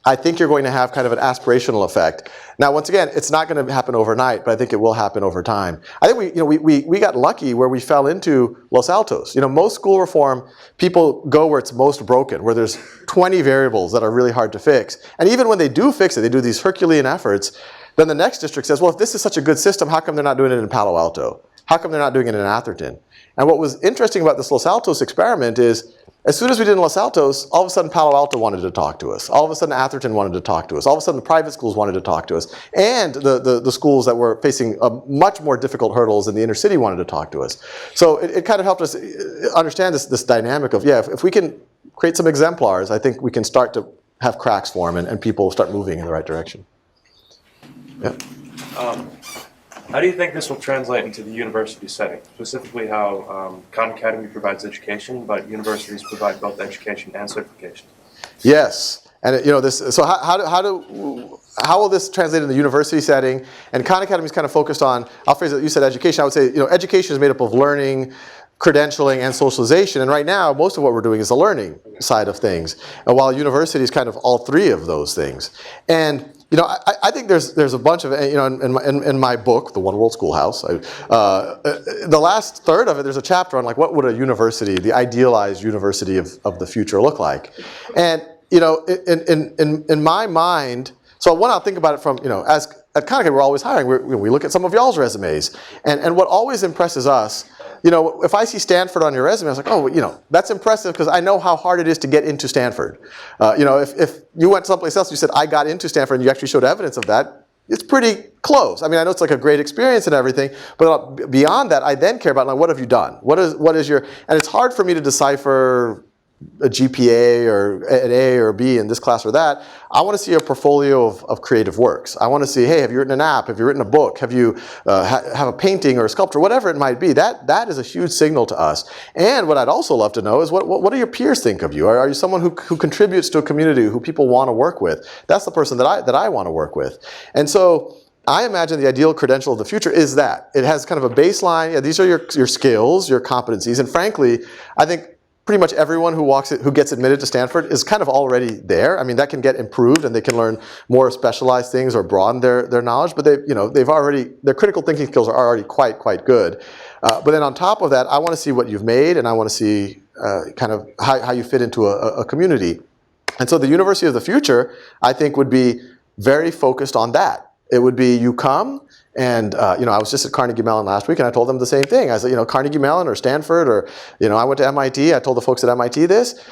I think you're going to have kind of an aspirational effect. Now, once again, it's not going to happen overnight, but I think it will happen over time. I think we got lucky where we fell into Los Altos. Most school reform, people go where it's most broken, where there's 20 variables that are really hard to fix. And even when they do fix it, they do these Herculean efforts. Then the next district says, well, if this is such a good system, how come they're not doing it in Palo Alto? How come they're not doing it in Atherton? And what was interesting about this Los Altos experiment is, as soon as we did in Los Altos, all of a sudden Palo Alto wanted to talk to us. All of a sudden Atherton wanted to talk to us. All of a sudden the private schools wanted to talk to us. And the schools that were facing much more difficult hurdles in the inner city wanted to talk to us. So it kind of helped us understand this dynamic of, if we can create some exemplars, I think we can start to have cracks form and people start moving in the right direction. Yeah. How do you think this will translate into the university setting? Specifically how Khan Academy provides education, but universities provide both education and certification. Yes. And so how will this translate in the university setting? And Khan Academy is kind of focused on, I'll phrase it, you said education. I would say, education is made up of learning, credentialing, and socialization. And right now, most of what we're doing is the learning side of things, while university is kind of all three of those things. And I think there's a bunch of, in my book, The One World Schoolhouse, the last third of it, there's a chapter on what would a university, the idealized university of the future look like. And, in my mind, so one, I'll think about it from, as at Khan Academy, we're always hiring. We look at some of y'all's resumes. And what always impresses us, if I see Stanford on your resume, I was like, oh, that's impressive because I know how hard it is to get into Stanford. If you went someplace else and you said, I got into Stanford, and you actually showed evidence of that, it's pretty close. I mean, I know it's like a great experience and everything, but beyond that, I then care about, what have you done? What is your, and it's hard for me to decipher a GPA or an A or a B in this class or that. I want to see a portfolio of creative works. I want to see, hey, have you written an app? Have you written a book? Have you have a painting or a sculpture? Whatever it might be. That is a huge signal to us. And what I'd also love to know is what do your peers think of you? Are you someone who contributes to a community, who people want to work with? That's the person that I want to work with. And so I imagine the ideal credential of the future is that. It has kind of a baseline. Yeah, these are your skills, your competencies. And frankly, I think pretty much everyone who gets admitted to Stanford is kind of already there. I mean, that can get improved and they can learn more specialized things or broaden their knowledge, but their critical thinking skills are already quite good. But then on top of that, I want to see what you've made, and I want to see kind of how you fit into a community. And so the University of the Future, I think, would be very focused on that. It would be, you come, and I was just at Carnegie Mellon last week, and I told them the same thing. I said, Carnegie Mellon or Stanford, or I went to MIT. I told the folks at MIT this.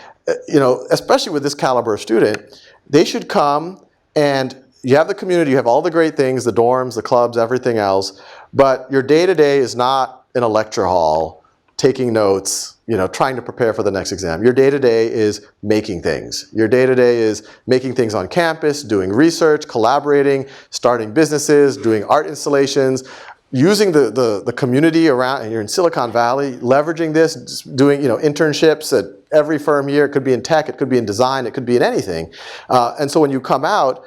Especially with this caliber of student, they should come, and you have the community, you have all the great things, the dorms, the clubs, everything else. But your day-to-day is not in a lecture hall, taking notes, trying to prepare for the next exam. Your day-to-day is making things. Your day-to-day is making things on campus, doing research, collaborating, starting businesses, doing art installations, using the community around, and you're in Silicon Valley, leveraging this, doing internships at every firm here. It could be in tech, it could be in design, it could be in anything. And so when you come out,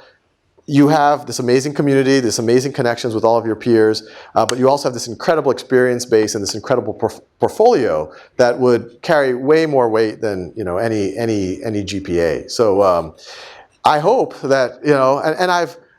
you have this amazing community, this amazing connections with all of your peers, but you also have this incredible experience base and this incredible portfolio that would carry way more weight than any GPA. So I hope that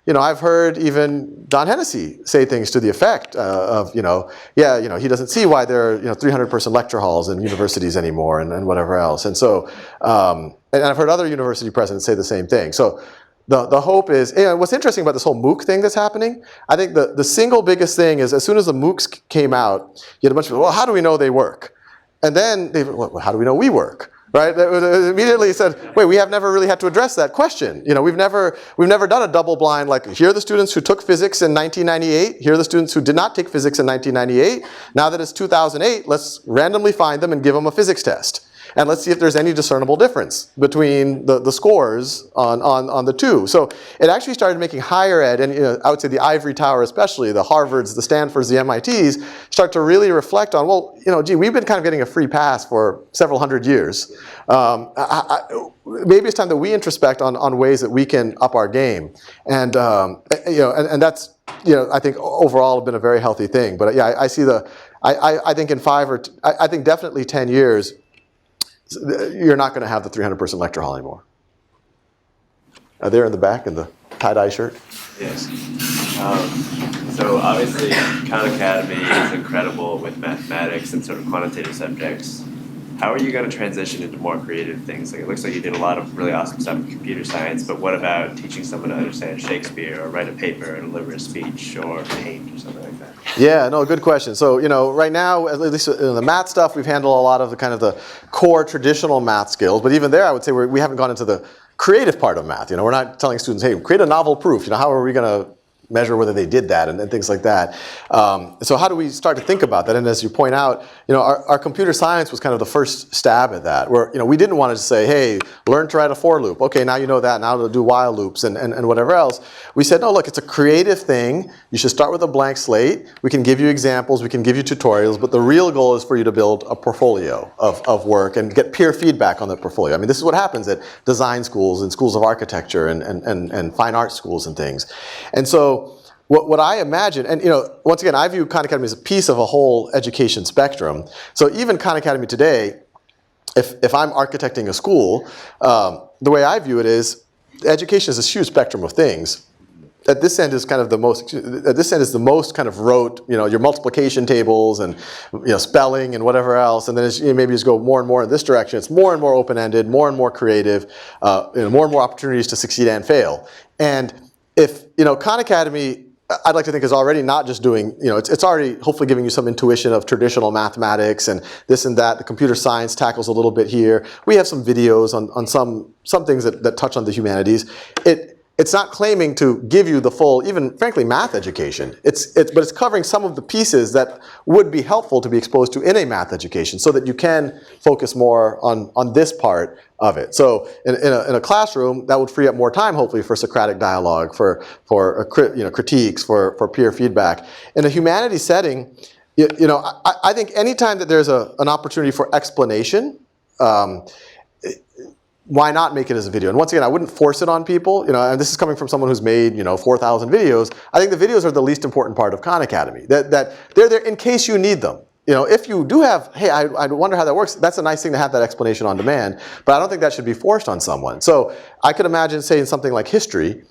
and I've heard even Don Hennessy say things to the effect of he doesn't see why there are 300-person lecture halls in universities anymore and whatever else. And so and I've heard other university presidents say the same thing. So the hope is, what's interesting about this whole MOOC thing that's happening, I think the single biggest thing is, as soon as the MOOCs came out, you had a bunch of people, well, how do we know they work? And then how do we know we work? Right? They immediately said, wait, we have never really had to address that question. We've never done a double blind, like, here are the students who took physics in 1998, here are the students who did not take physics in 1998. Now that it's 2008, let's randomly find them and give them a physics test. And let's see if there's any discernible difference between the scores on the two. So it actually started making higher ed, and I would say the ivory tower especially, the Harvards, the Stanfords, the MITs, start to really reflect on, well, we've been kind of getting a free pass for several hundred years. Maybe it's time that we introspect on ways that we can up our game. And and that's, I think overall have been a very healthy thing. But yeah, I see I think in I think definitely 10 years, you're not going to have the 300-person lecture hall anymore. There in the back in the tie-dye shirt. Yes. So obviously, Khan Academy is incredible with mathematics and sort of quantitative subjects. how are you going to transition into more creative things? Like, it looks like you did a lot of really awesome stuff in computer science, but what about teaching someone to understand Shakespeare or write a paper or deliver a speech or paint or something like that? Yeah, no, good question. So, right now, at least in the math stuff, we've handled a lot of the kind of the core traditional math skills. But even there, I would say we haven't gone into the creative part of math. We're not telling students, hey, create a novel proof. How are we going to measure whether they did that and things like that. So how do we start to think about that? And as you point out, our computer science was kind of the first stab at that, where we didn't want to say, hey, learn to write a for loop. Okay, now you know that. Now to do while loops and whatever else. We said, no, look, it's a creative thing. You should start with a blank slate. We can give you examples. We can give you tutorials. But the real goal is for you to build a portfolio of work and get peer feedback on the portfolio. I mean, this is what happens at design schools and schools of architecture and fine art schools and things. And so what I imagine, and once again, I view Khan Academy as a piece of a whole education spectrum. So even Khan Academy today, if I'm architecting a school, the way I view it is, education is a huge spectrum of things. At this end is kind of the most. At this end is the most kind of rote. Your multiplication tables and spelling and whatever else. And then as you maybe just go more and more in this direction, it's more and more open-ended, more and more creative, more and more opportunities to succeed and fail. And if Khan Academy, I'd like to think, is already not just doing, it's already hopefully giving you some intuition of traditional mathematics and this and that. The computer science tackles a little bit here. We have some videos on some things that touch on the humanities. It's not claiming to give you the full, even frankly, math education. But it's covering some of the pieces that would be helpful to be exposed to in a math education, so that you can focus more on this part of it. So in a classroom, that would free up more time, hopefully, for Socratic dialogue, for critiques, for peer feedback. In a humanities setting, I think anytime that there's an opportunity for explanation, why not make it as a video? And once again, I wouldn't force it on people. And this is coming from someone who's made 4,000 videos. I think the videos are the least important part of Khan Academy. That they're there in case you need them. If you do have, hey, I wonder how that works. That's a nice thing to have that explanation on demand. But I don't think that should be forced on someone. So I could imagine saying something like history.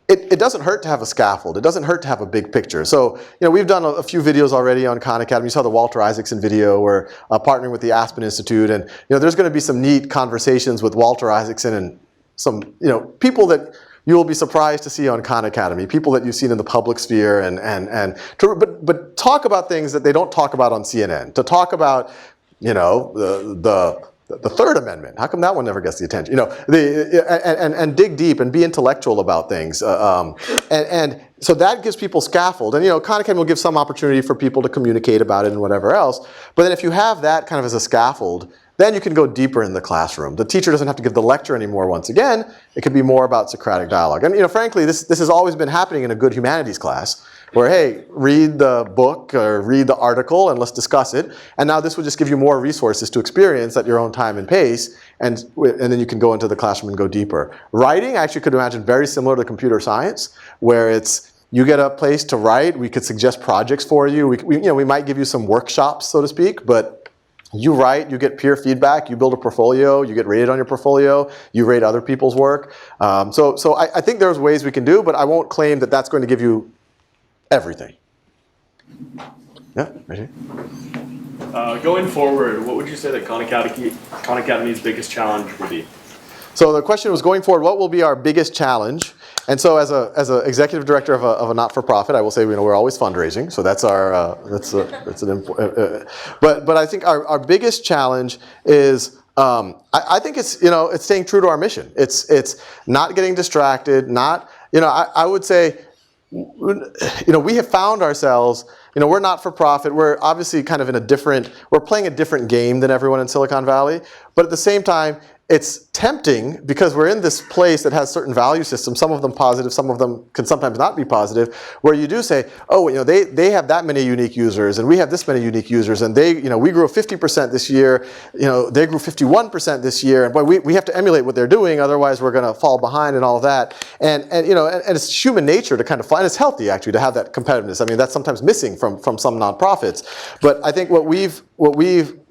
It doesn't hurt to have a scaffold. It doesn't hurt to have a big picture. So, we've done a few videos already on Khan Academy. You saw the Walter Isaacson video. We're partnering with the Aspen Institute. And, there's going to be some neat conversations with Walter Isaacson and some, people that you will be surprised to see on Khan Academy, people that you've seen in the public sphere but talk about things that they don't talk about on CNN. To talk about, the Third Amendment. How come that one never gets the attention? And dig deep and be intellectual about things. And so that gives people scaffold. And Khan Academy will give some opportunity for people to communicate about it and whatever else. But then if you have that kind of as a scaffold, then you can go deeper in the classroom. The teacher doesn't have to give the lecture anymore. Once again, it could be more about Socratic dialogue. And frankly, this has always been happening in a good humanities class, where, hey, read the book or read the article and let's discuss it. And now this will just give you more resources to experience at your own time and pace, and then you can go into the classroom and go deeper. Writing, I actually could imagine very similar to computer science, where you get a place to write. We could suggest projects for you. We might give you some workshops, so to speak, but you write, you get peer feedback, you build a portfolio, you get rated on your portfolio, you rate other people's work. So I think there's ways we can do, but I won't claim that that's going to give you everything. Yeah, right here. Going forward, what would you say that Khan Academy's biggest challenge would be? So the question was, going forward, what will be our biggest challenge? And so as a executive director of a not-for-profit, I will say, we're always fundraising. So that's our but I think our biggest challenge is I think it's staying true to our mission. It's not getting distracted. I would say we have found ourselves. We're not for profit. We're obviously kind of we're playing a different game than everyone in Silicon Valley. But at the same time, it's tempting because we're in this place that has certain value systems, some of them positive, some of them can sometimes not be positive, where you do say, they have that many unique users and we have this many unique users, and we grew 50% this year, they grew 51% this year, and boy, we have to emulate what they're doing, otherwise we're going to fall behind and all of that. And it's human nature to kind of find, it's healthy actually to have that competitiveness. I mean, that's sometimes missing from some nonprofits. But I think what we've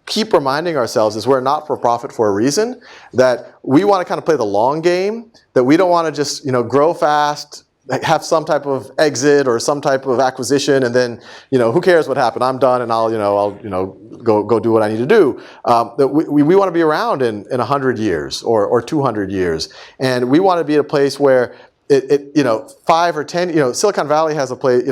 keep reminding ourselves is we're not for profit for a reason, that we want to kind of play the long game, that we don't want to just grow fast, have some type of exit or some type of acquisition, and then who cares what happened? I'm done, and I'll go do what I need to do. That we want to be around in 100 years or 200 years, and we want to be at a place where it 5 or 10, Silicon Valley has a place,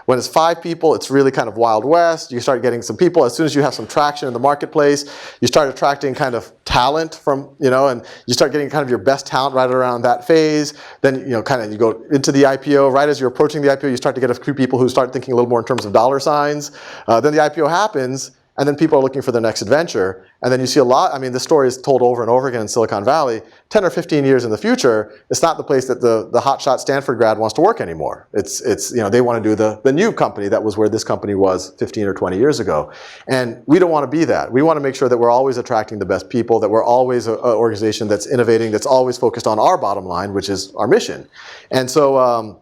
when it's 5 people, it's really kind of Wild West. You start getting some people. As soon as you have some traction in the marketplace, you start attracting kind of talent from, and you start getting kind of your best talent right around that phase. Then, you go into the IPO. Right as you're approaching the IPO, you start to get a few people who start thinking a little more in terms of dollar signs. Then the IPO happens, and then people are looking for their next adventure. And then you see a lot, the story is told over and over again in Silicon Valley. 10 or 15 years in the future, it's not the place that the hotshot Stanford grad wants to work anymore. It's they want to do the new company that was where this company was 15 or 20 years ago. And we don't want to be that. We want to make sure that we're always attracting the best people, that we're always an organization that's innovating, that's always focused on our bottom line, which is our mission. And so,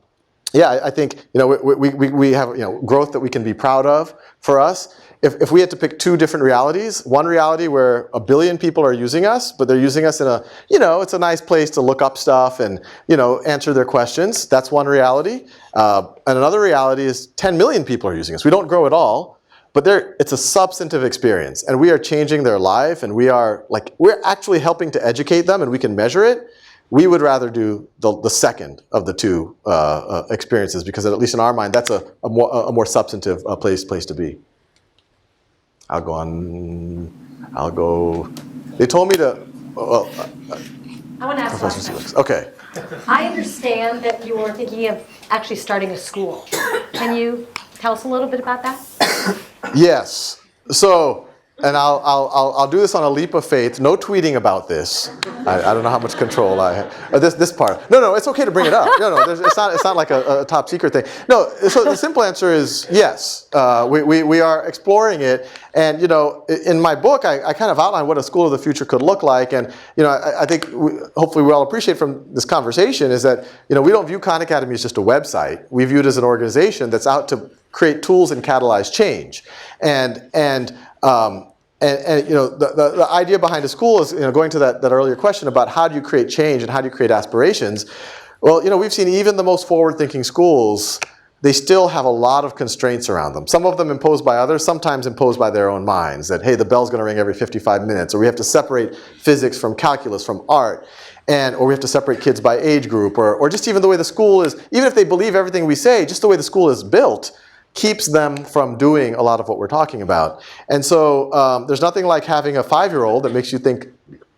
I think we have growth that we can be proud of for us. If we had to pick 2 different realities, one reality where 1 billion people are using us, but they're using us in a, it's a nice place to look up stuff and, answer their questions. That's one reality. And another reality is 10 million people are using us. We don't grow at all, but it's a substantive experience, and we are changing their life, and we're actually helping to educate them, and we can measure it. We would rather do the second of the 2 experiences, because at least in our mind, that's a more substantive place to be. I'll go. They told me to. I want to ask last question. Okay. I understand that you were thinking of actually starting a school. Can you tell us a little bit about that? Yes. So, and I'll do this on a leap of faith. No tweeting about this. I don't know how much control I have. This part. No, it's okay to bring it up. No, it's not like a top secret thing. No. So the simple answer is yes. We are exploring it, and in my book I kind of outline what a school of the future could look like, and I think hopefully we all appreciate from this conversation is that we don't view Khan Academy as just a website. We view it as an organization that's out to create tools and catalyze change, and the idea behind a school is going to that earlier question about how do you create change and how do you create aspirations. Well, we've seen even the most forward-thinking schools, they still have a lot of constraints around them. Some of them imposed by others, sometimes imposed by their own minds. That, hey, the bell's going to ring every 55 minutes, or we have to separate physics from calculus from art, or we have to separate kids by age group, or just even the way the school is, even if they believe everything we say, just the way the school is built keeps them from doing a lot of what we're talking about. And so there's nothing like having a 5-year-old that makes you think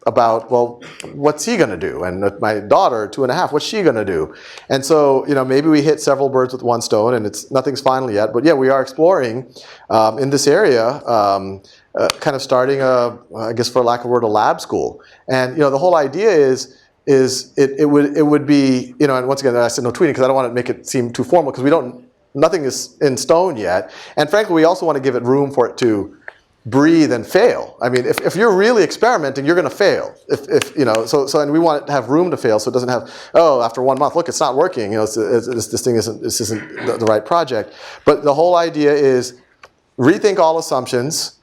about, well, what's he going to do? And my daughter, 2.5, what's she going to do? And so, maybe we hit several birds with one stone, and nothing's final yet. But yeah, we are exploring in this area, kind of starting I guess for lack of a word, a lab school. And the whole idea is it would be, and once again, I said no tweeting because I don't want to make it seem too formal, because nothing is in stone yet. And frankly, we also want to give it room for it to breathe and fail. If you're really experimenting, you're going to fail. And we want it to have room to fail, so it doesn't have, after 1 month, look, it's not working. This thing isn't the right project. But the whole idea is rethink all assumptions,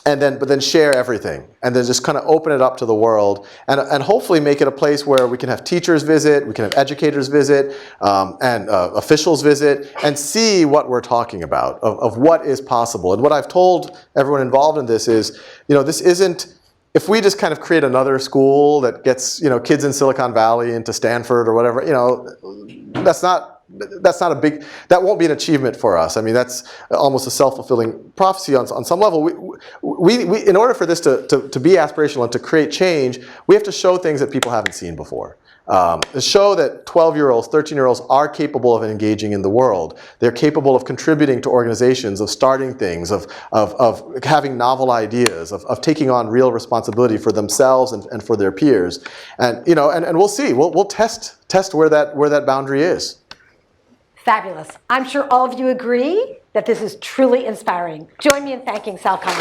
but then share everything, and then just kind of open it up to the world, and hopefully make it a place where we can have teachers visit, we can have educators visit, and officials visit, and see what we're talking about, of what is possible. And what I've told everyone involved in this is, this isn't, if we just kind of create another school that gets kids in Silicon Valley into Stanford or whatever, that won't be an achievement for us. That's almost a self-fulfilling prophecy on some level. We in order for this to be aspirational and to create change, we have to show things that people haven't seen before. Show that 12-year-olds, 13-year-olds are capable of engaging in the world. They're capable of contributing to organizations, of starting things, of having novel ideas, of taking on real responsibility for themselves and for their peers. And and we'll see. We'll test where that boundary is. Fabulous. I'm sure all of you agree that this is truly inspiring. Join me in thanking Sal Khan.